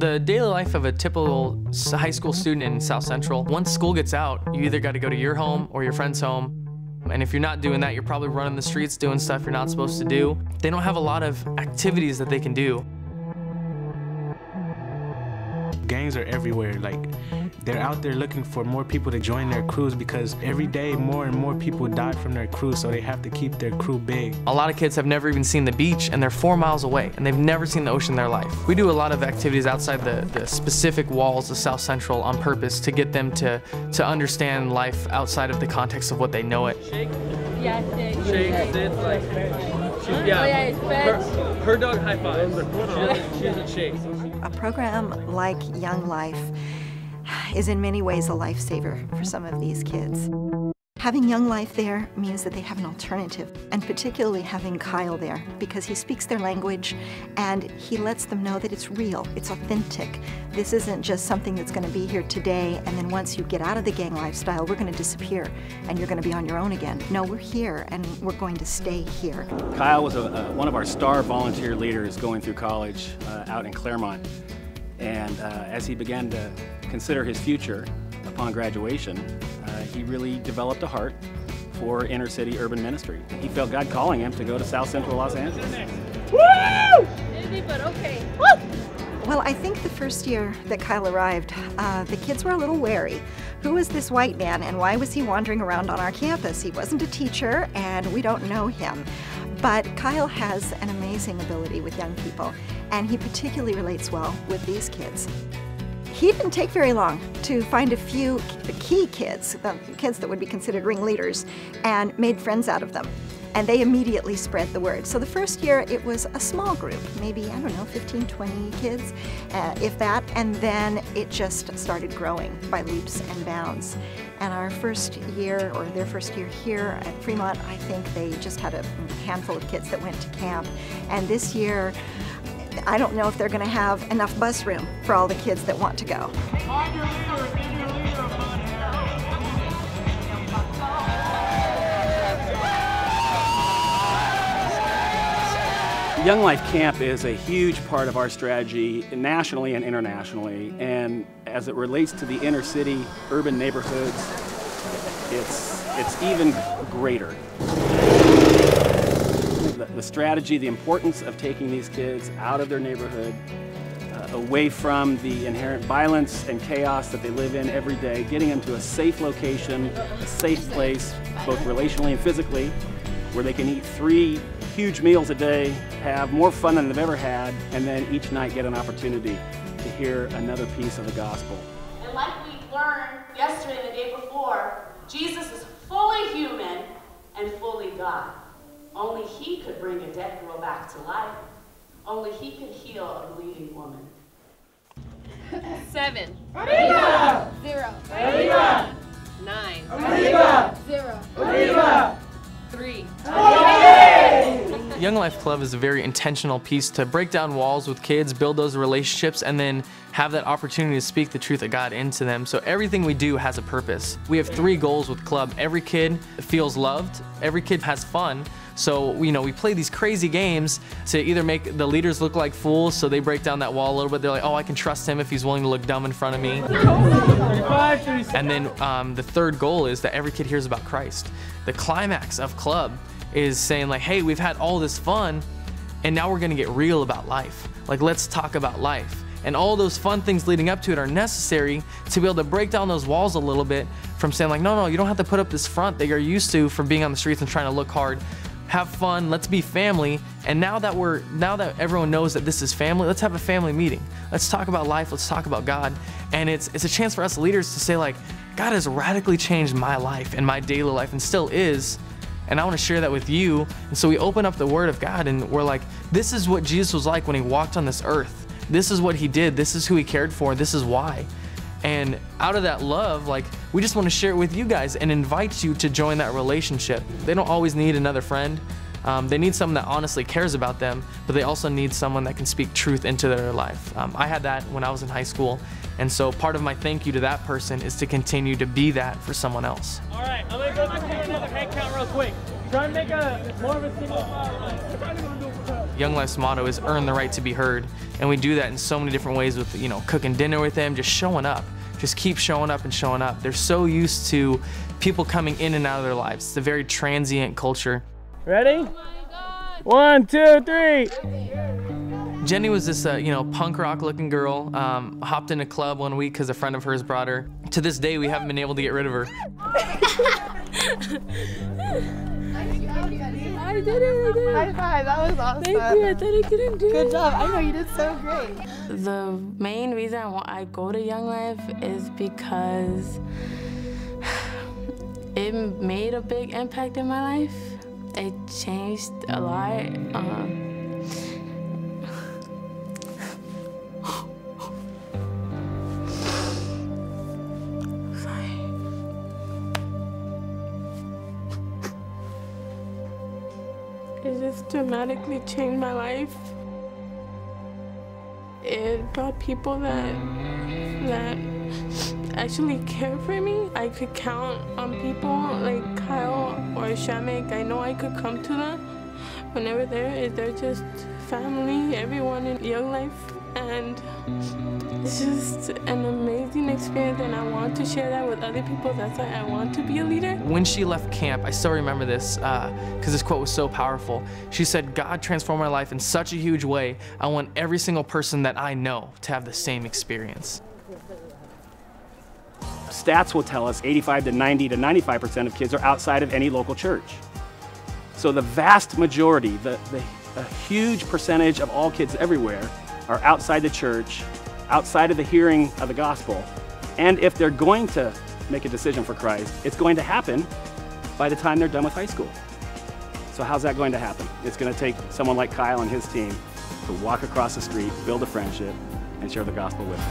The daily life of a typical high school student in South Central, once school gets out, you either got to go to your home or your friend's home. And if you're not doing that, you're probably running the streets doing stuff you're not supposed to do. They don't have a lot of activities that they can do. Gangs are everywhere. Like, they're out there looking for more people to join their crews because every day more and more people die from their crew, so they have to keep their crew big. A lot of kids have never even seen the beach, and they're 4 miles away, and they've never seen the ocean in their life. We do a lot of activities outside the specific walls of South Central on purpose to get them to understand life outside of the context of what they know it. Shake? Yeah, shake. Shake, sit, like, her dog high fives. She doesn't shake. A program like Young Life is in many ways a lifesaver for some of these kids. Having Young Life there means that they have an alternative, and particularly having Kyle there, because he speaks their language and he lets them know that it's real, it's authentic. This isn't just something that's going to be here today and then once you get out of the gang lifestyle, we're going to disappear and you're going to be on your own again. No, we're here and we're going to stay here. Kyle was one of our star volunteer leaders going through college out in Claremont. And as he began to consider his future upon graduation, he really developed a heart for inner city urban ministry. He felt God calling him to go to South Central Los Angeles. Woo! Busy, but okay. Woo! Well, I think the first year that Kyle arrived, the kids were a little wary. Who is this white man and why was he wandering around on our campus? He wasn't a teacher and we don't know him. But Kyle has an amazing ability with young people, and he particularly relates well with these kids. He didn't take very long to find a few key kids, the kids that would be considered ringleaders, and made friends out of them. And they immediately spread the word. So the first year it was a small group, maybe, I don't know, 15, 20 kids, if that, and then it just started growing by leaps and bounds. And our first year, or their first year here at Fremont, I think they just had a handful of kids that went to camp. And this year, I don't know if they're going to have enough bus room for all the kids that want to go. Young Life Camp is a huge part of our strategy nationally and internationally, and as it relates to the inner city urban neighborhoods, it's even greater. The strategy, the importance of taking these kids out of their neighborhood, away from the inherent violence and chaos that they live in every day, getting them to a safe location, a safe place, both relationally and physically, where they can eat 3 huge meals a day, have more fun than they've ever had, and then each night get an opportunity to hear another piece of the gospel. And like we learned yesterday and the day before, Jesus is fully human and fully God. Only he could bring a dead girl back to life. Only he could heal a bleeding woman. 7. Arriba! 0. Arriba! 9. Arriba! 0. Arriba! 3. Young Life Club is a very intentional piece to break down walls with kids, build those relationships, and then have that opportunity to speak the truth of God into them. So everything we do has a purpose. We have 3 goals with Club. Every kid feels loved, every kid has fun. So, we play these crazy games to either make the leaders look like fools, so they break down that wall a little bit. They're like, oh, I can trust him if he's willing to look dumb in front of me. And then the 3rd goal is that every kid hears about Christ. The climax of Club is saying like, hey, we've had all this fun, and now we're gonna get real about life. Like, let's talk about life. And all those fun things leading up to it are necessary to be able to break down those walls a little bit from saying like, no, you don't have to put up this front that you're used to from being on the streets and trying to look hard. Have fun, let's be family, and now that everyone knows that this is family, let's have a family meeting. Let's talk about life, let's talk about God. And it's a chance for us leaders to say like, God has radically changed my life and my daily life and still is, and I want to share that with you. And so we open up the Word of God and we're like, this is what Jesus was like when he walked on this earth. This is what he did, this is who he cared for, this is why. And out of that love, like, we just want to share it with you guys and invite you to join that relationship. They don't always need another friend. They need someone that honestly cares about them, but they also need someone that can speak truth into their life. I had that when I was in high school, and so part of my thank you to that person is to continue to be that for someone else. All right, I'm going to go through another head count real quick. Try and make more of a single file. Young Life's motto is earn the right to be heard. And we do that in so many different ways with, cooking dinner with them, just showing up. Just keep showing up and showing up. They're so used to people coming in and out of their lives. It's a very transient culture. Ready? 1, 2, 3. Jenny was this, punk rock looking girl, hopped in a club one week because a friend of hers brought her. To this day, we haven't been able to get rid of her. I did it. High five, that was awesome. Thank you, I thought I couldn't do it. Good job, I know you did so great. The main reason I go to Young Life is because it made a big impact in my life. It changed a lot. It just dramatically changed my life. It brought people that actually care for me. I could count on people like Kyle or Shamek. I know I could come to them whenever they're just family, everyone in Young Life. And it's just an amazing experience, and I want to share that with other people. That's why I want to be a leader. When she left camp, I still remember this because this quote was so powerful. She said, "God transformed my life in such a huge way. I want every single person that I know to have the same experience." Stats will tell us 85 to 90 to 95% of kids are outside of any local church. So the vast majority, a huge percentage of all kids everywhere are outside the church, outside of the hearing of the gospel. And if they're going to make a decision for Christ, it's going to happen by the time they're done with high school. So how's that going to happen? It's going to take someone like Kyle and his team to walk across the street, build a friendship, and share the gospel with them.